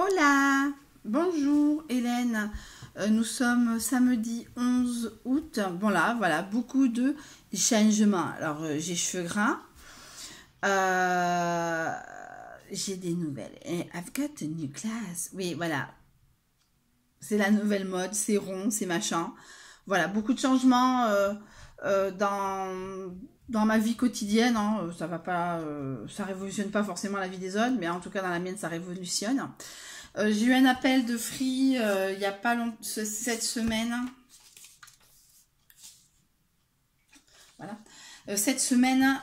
Hola, bonjour Hélène. Nous sommes samedi 11 août. Bon là, voilà, beaucoup de changements. Alors, j'ai cheveux gras. Euh, j'ai des nouvelles. Et I've got a new class. Oui, voilà. C'est la nouvelle mode, c'est rond, c'est machin. Voilà, beaucoup de changements dans ma vie quotidienne. Hein. Ça va pas, ça révolutionne pas forcément la vie des autres, mais en tout cas dans la mienne, ça révolutionne. J'ai eu un appel de Free il n'y a pas longtemps, cette semaine. Voilà. Cette semaine,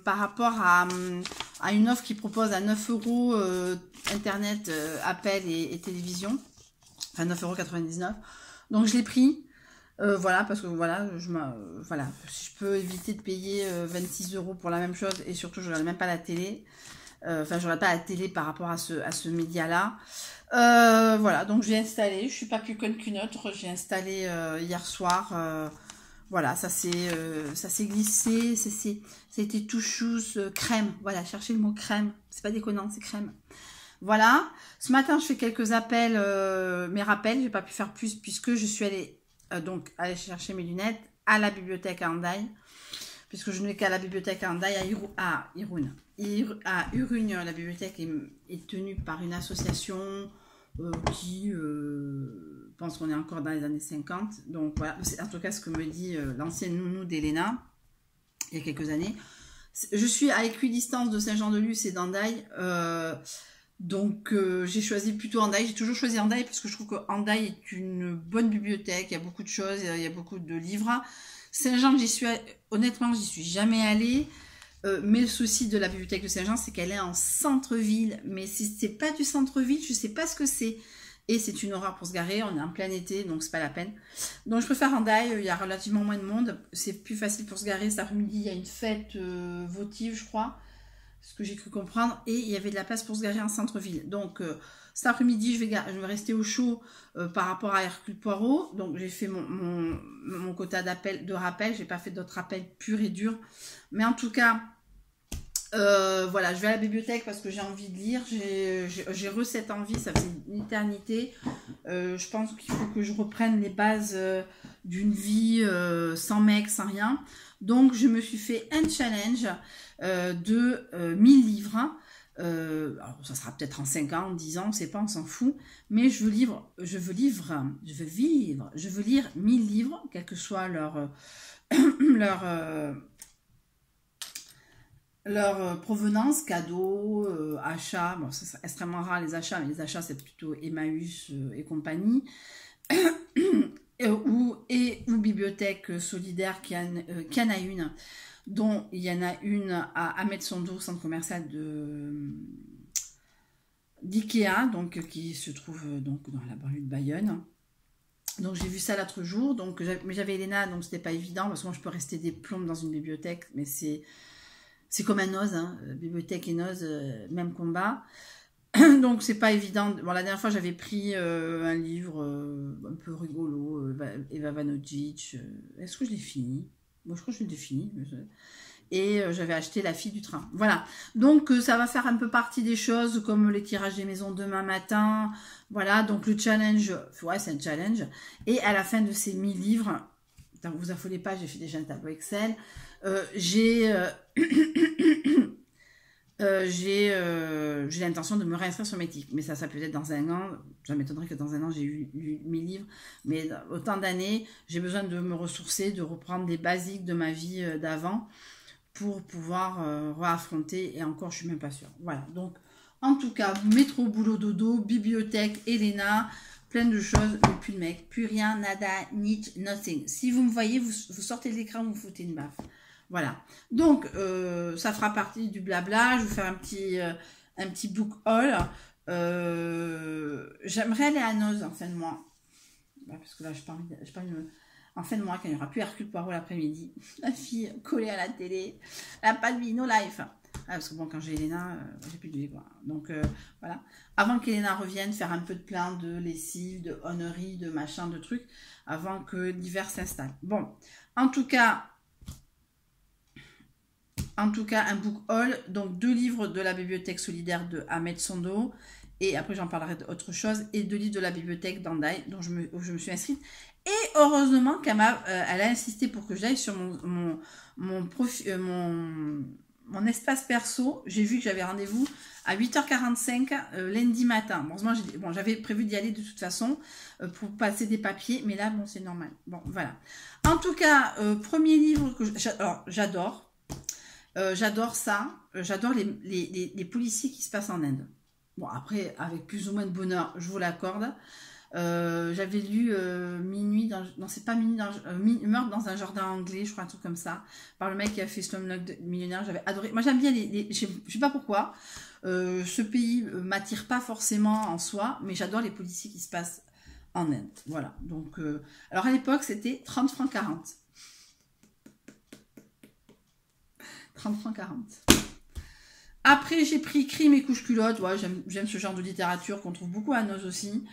par rapport à une offre qui propose à 9 euros Internet, appel et télévision. Enfin 9,99 €. Donc je l'ai pris. Voilà, parce que voilà, voilà, si je peux éviter de payer 26 € pour la même chose et surtout je ne regarde même pas la télé. Enfin, je regarde pas la télé par rapport à ce média-là. Voilà, donc j'ai installé. Je suis pas plus conne qu'une autre. J'ai installé hier soir. Voilà, ça s'est glissé. Ça a été tout chousse, crème. Voilà, cherchez le mot crème. C'est pas déconnant, c'est crème. Voilà. Ce matin, je fais quelques appels, mes rappels. J'ai pas pu faire plus puisque je suis allée donc aller chercher mes lunettes à la bibliothèque à Hendaye, puisque je n'ai qu'à la bibliothèque à Hendaye à Irun. À Urugne, la bibliothèque est tenue par une association qui pense qu'on est encore dans les années 50. Donc voilà, c'est en tout cas ce que me dit l'ancienne nounou d'Elena il y a quelques années. Je suis à équidistance de Saint-Jean-de-Luz et d'Hendaye. Donc j'ai choisi plutôt Hendaye. J'ai toujours choisi Hendaye parce que je trouve que Hendaye est une bonne bibliothèque. Il y a beaucoup de choses, il y a beaucoup de livres. Saint-Jean, honnêtement, j'y suis jamais allée. Mais le souci de la bibliothèque de Saint-Jean, c'est qu'elle est en centre-ville. Mais si c'est pas du centre-ville, je sais pas ce que c'est. Et c'est une horreur pour se garer. On est en plein été, donc c'est pas la peine. Donc je préfère Hendaye. Il y a relativement moins de monde. C'est plus facile pour se garer. Cet après-midi, il y a une fête votive, je crois. Ce que j'ai cru comprendre. Et il y avait de la place pour se garer en centre-ville. Donc cet après-midi, je vais rester au chaud par rapport à Hercule Poirot. Donc j'ai fait mon quota de rappel. J'ai pas fait d'autres rappels purs et durs. Mais en tout cas, voilà, je vais à la bibliothèque parce que j'ai envie de lire. J'ai cette envie, ça fait une éternité. Je pense qu'il faut que je reprenne les bases d'une vie sans mec, sans rien. Donc je me suis fait un challenge de 1000 livres. Alors ça sera peut-être en 5 ans, 10 ans, on sait pas, on s'en fout. Mais je veux lire 1000 livres, quel que soit leur provenance, cadeaux, achats. Bon, c'est extrêmement rare les achats, mais les achats c'est plutôt Emmaüs et compagnie. ou bibliothèque solidaire qui en a une, dont il y en a une à Ahmed Sondo, centre commercial d'Ikea, donc qui se trouve donc dans la banlieue de Bayonne. Donc j'ai vu ça l'autre jour, donc mais j'avais Elena, donc c'était pas évident parce que moi je peux rester des plombes dans une bibliothèque, mais c'est comme un Noz, hein, bibliothèque et Noz, même combat. Donc c'est pas évident. Bon, la dernière fois j'avais pris un livre un peu rigolo, Eva Vanojic. Est-ce que je l'ai fini? Moi je crois que je l'ai fini. Et j'avais acheté La fille du train. Voilà. Donc ça va faire un peu partie des choses comme les tirages des maisons demain matin. Voilà. Donc le challenge, ouais c'est un challenge. Et à la fin de ces 1000 livres, ne vous affolez pas, j'ai fait déjà un tableau Excel. J'ai l'intention de me réinscrire sur Métis, mais ça peut être dans un an. Ça m'étonnerait que dans un an j'ai lu mes livres, mais autant d'années, j'ai besoin de me ressourcer, de reprendre des basiques de ma vie d'avant pour pouvoir réaffronter, et encore je suis même pas sûre. Voilà, donc en tout cas, métro, boulot, dodo, bibliothèque, Elena, plein de choses, mais plus de mec, plus rien, nada, niche, nothing. Si vous me voyez, vous sortez de l'écran, vous me foutez une baffe. Voilà, donc ça fera partie du blabla. Je vais vous faire un petit book haul. J'aimerais aller à Noz en fin de mois. Parce que là, je parle en fin de mois, quand il n'y aura plus Hercule Poirot l'après-midi. La fille collée à la télé. Elle n'a pas de vie, no life. Ah, parce que bon, quand j'ai Elena, j'ai plus de vie, quoi. Donc voilà. Avant qu'Elena revienne, faire un peu de plein de lessive, de honnerie, de machin, de trucs, avant que l'hiver s'installe. Bon, en tout cas, un book haul, donc 2 livres de la bibliothèque solidaire de Ahmed Sondo et après j'en parlerai d'autre chose, et 2 livres de la bibliothèque d'Andai, dont où je me suis inscrite. Et heureusement qu'elle elle a insisté pour que j'aille sur mon espace perso. J'ai vu que j'avais rendez-vous à 8h45 lundi matin. Heureusement, j'avais prévu d'y aller de toute façon pour passer des papiers, mais là, bon, c'est normal. Bon, voilà. En tout cas, premier livre que j'adore. J'adore ça. J'adore les policiers qui se passent en Inde. Bon, après, avec plus ou moins de bonheur, je vous l'accorde. J'avais lu Minuit dans, non c'est pas Minuit dans, Meurtre dans un jardin anglais, je crois, un truc comme ça, par le mec qui a fait Slumdog Millionnaire. J'avais adoré. Moi j'aime bien je sais pas pourquoi, ce pays m'attire pas forcément en soi, mais j'adore les policiers qui se passent en Inde. Voilà, donc alors à l'époque c'était 30 francs 40. 30 francs 40. Après, j'ai pris Crime et couche culotte. Ouais, j'aime ce genre de littérature qu'on trouve beaucoup à Noz aussi.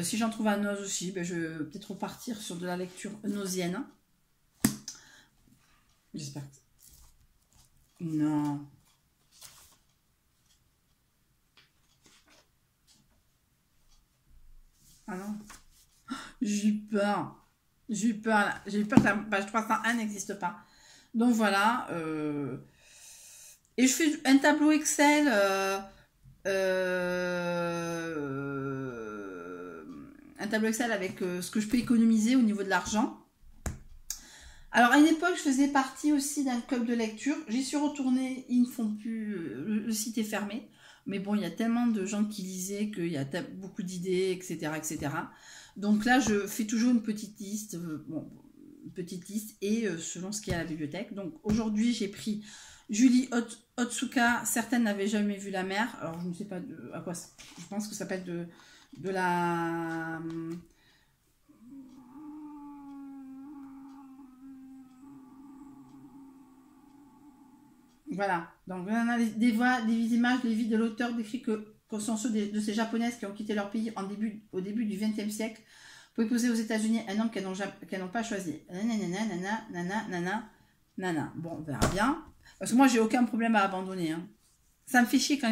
Si j'en trouve à Noz aussi, ben, je vais peut-être repartir sur de la lecture nozienne. J'espère que... Non. Ah non. J'ai eu peur. J'ai eu peur. J'ai eu peur que la page 301 n'existe pas. Donc voilà. Et je fais un tableau Excel. Un tableau Excel avec ce que je peux économiser au niveau de l'argent. Alors à une époque, je faisais partie aussi d'un club de lecture. J'y suis retournée, ils ne font plus, le site est fermé. Mais bon, il y a tellement de gens qui lisaient qu'il y a beaucoup d'idées, etc., etc. Donc là, je fais toujours une petite liste, et selon ce qu'il y a à la bibliothèque. Donc aujourd'hui, j'ai pris Julie Otsuka. Certaines n'avaient jamais vu la mer. Alors je ne sais pas à quoi. Je pense que ça s'appelle de la... Voilà. Donc, on a des voix, des images, des vies de l'auteur décrit que sont ceux de ces japonaises qui ont quitté leur pays au début du XXe siècle pour épouser aux États-Unis un homme qu'elles n'ont pas choisi. Nana. Bon, on verra bien. Parce que moi, j'ai aucun problème à abandonner. Hein. Ça me fait chier quand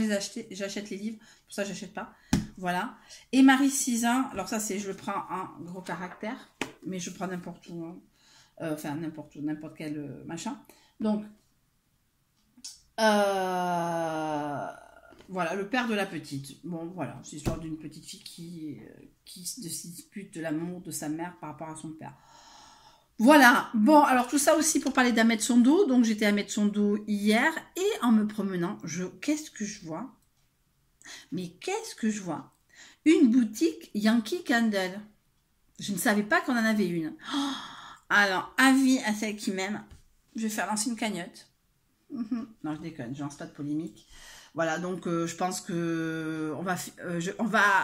j'achète les livres. Pour ça, j'achète pas. Voilà. Et Marie Cizin. Alors ça, je le prends en gros caractère. Mais je prends n'importe où. Hein. Enfin, n'importe où, n'importe quel machin. Donc, voilà, le père de la petite. Bon, voilà, c'est l'histoire d'une petite fille qui se dispute de l'amour de sa mère par rapport à son père. Voilà, bon, alors tout ça aussi pour parler d'Ahmed Sondo. Donc j'étais à Ahmed Sondo hier et en me promenant, qu'est-ce que je vois? Mais qu'est-ce que je vois? Une boutique Yankee Candle. Je ne savais pas qu'on en avait une. Oh, alors, avis à celles qui m'aiment, je vais faire lancer une cagnotte. Non, je déconne, je lance pas de polémique. Voilà, donc je pense que on va,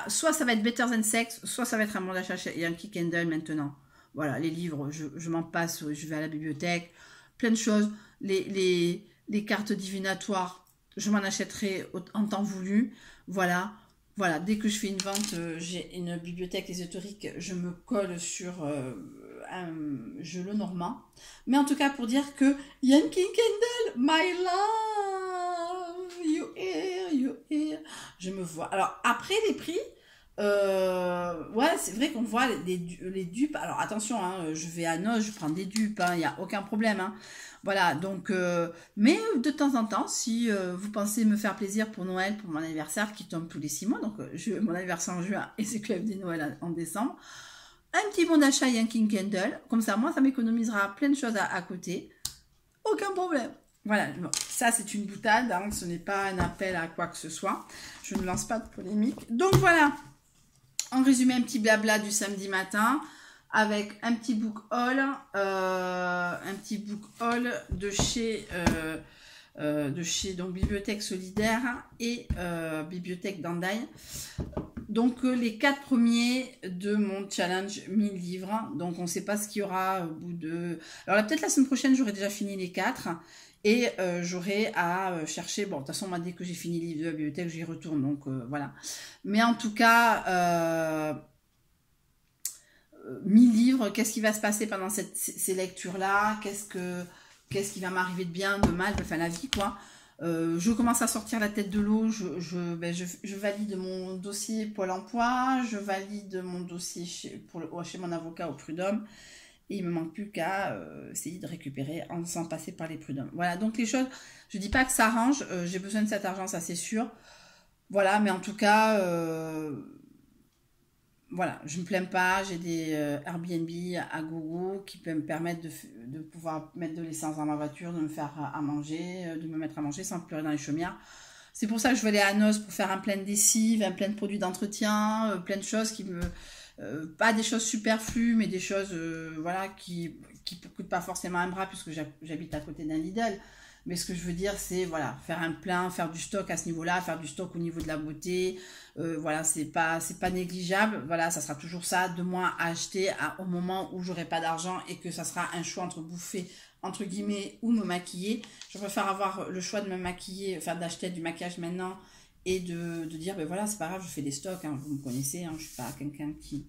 soit ça va être Better Than Sex, soit ça va être un bon d'achat chez Yankee Candle maintenant. Voilà, les livres, je m'en passe, je vais à la bibliothèque, plein de choses. Les cartes divinatoires, je m'en achèterai en temps voulu. Voilà, dès que je fais une vente, j'ai une bibliothèque ésotérique, je me colle sur un jeu le normand. Mais en tout cas, pour dire que Yankee Candle, my love, you here, je me vois. Alors, après les prix, ouais, c'est vrai qu'on voit les dupes. Alors attention, hein, je vais à Noz, je prends des dupes, il n'y a aucun problème. Hein. Voilà, donc, mais de temps en temps, si vous pensez me faire plaisir pour Noël, pour mon anniversaire qui tombe tous les 6 mois, donc mon anniversaire en juin et c'est Club des Noël en décembre, un petit bon d'achat Yankee Candle, comme ça, moi, ça m'économisera plein de choses à côté, aucun problème. Voilà, bon, ça c'est une boutade, hein, ce n'est pas un appel à quoi que ce soit, je ne lance pas de polémique. Donc voilà. En résumé, un petit blabla du samedi matin avec un petit book haul, de chez donc Bibliothèque Solidaire et Bibliothèque d'Andai. Donc les 4 premiers de mon challenge 1000 livres. Donc on ne sait pas ce qu'il y aura au bout de... Alors là, peut-être la semaine prochaine, j'aurai déjà fini les 4. Et j'aurai à chercher, bon, de toute façon, on m'a dit que j'ai fini le livre de la bibliothèque, j'y retourne, donc voilà. Mais en tout cas, 1000 livres, qu'est-ce qui va se passer pendant ces lectures-là? Qu'est-ce qui va m'arriver de bien, de mal, enfin la vie, quoi. Je commence à sortir la tête de l'eau, je valide mon dossier Pôle emploi, je valide mon dossier chez mon avocat au prud'homme, et il me manque plus qu'à essayer de récupérer sans passer par les prud'hommes. Voilà, donc les choses, je dis pas que ça arrange, j'ai besoin de cet argent, ça c'est sûr. Voilà, mais en tout cas, voilà, je ne me plains pas, j'ai des Airbnb à gogo qui peuvent me permettre de pouvoir mettre de l'essence dans ma voiture, de me faire à manger, de me mettre à manger sans pleurer dans les chaumières. C'est pour ça que je vais aller à Noz pour faire un plein de lessive, un plein de produits d'entretien, plein de choses qui me... pas des choses superflues, mais des choses voilà, qui ne coûtent pas forcément un bras puisque j'habite à côté d'un Lidl. Mais ce que je veux dire, c'est voilà, faire un plein, faire du stock à ce niveau-là, faire du stock au niveau de la beauté. Voilà, c'est pas négligeable. Voilà, ça sera toujours ça, de moins à acheter au moment où j'aurai pas d'argent et que ça sera un choix entre bouffer, entre guillemets, ou me maquiller. Je préfère avoir le choix de me maquiller, enfin d'acheter du maquillage maintenant et de dire, ben voilà, c'est pas grave, je fais des stocks, hein, vous me connaissez, hein, je suis pas quelqu'un qui...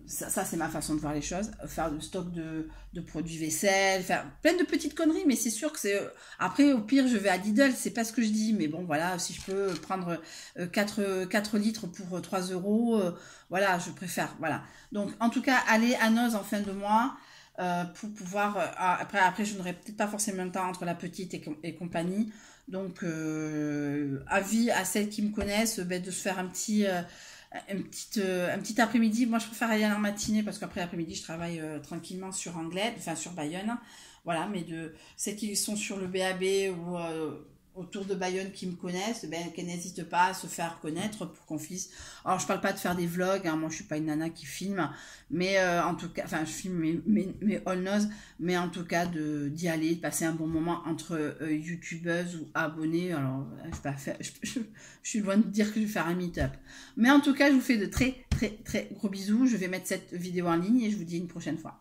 Ça c'est ma façon de voir les choses. Faire du stock de produits vaisselle, faire plein de petites conneries, mais c'est sûr que c'est... Après, au pire, je vais à Lidl, c'est pas ce que je dis, mais bon, voilà, si je peux prendre 4 litres pour 3 euros, voilà, je préfère, voilà. Donc, en tout cas, aller à Noz en fin de mois, pour pouvoir... après, je n'aurai peut-être pas forcément le temps entre la petite et compagnie, donc, avis à celles qui me connaissent, ben, de se faire un petit après-midi. Moi je préfère aller à la matinée parce qu'après l'après-midi je travaille tranquillement sur Anglet, enfin sur Bayonne, voilà, mais de celles qui sont sur le BAB ou autour de Bayonne qui me connaissent, ben, qu'elles n'hésitent pas à se faire connaître pour qu'on puisse... Alors je parle pas de faire des vlogs, hein, moi je suis pas une nana qui filme, mais en tout cas, enfin je filme mes all nose, mais en tout cas d'y aller, de passer un bon moment entre youtubeuses ou abonnés. Alors je suis loin de dire que je vais faire un meet-up, mais en tout cas je vous fais de très très très gros bisous. Je vais mettre cette vidéo en ligne et je vous dis une prochaine fois.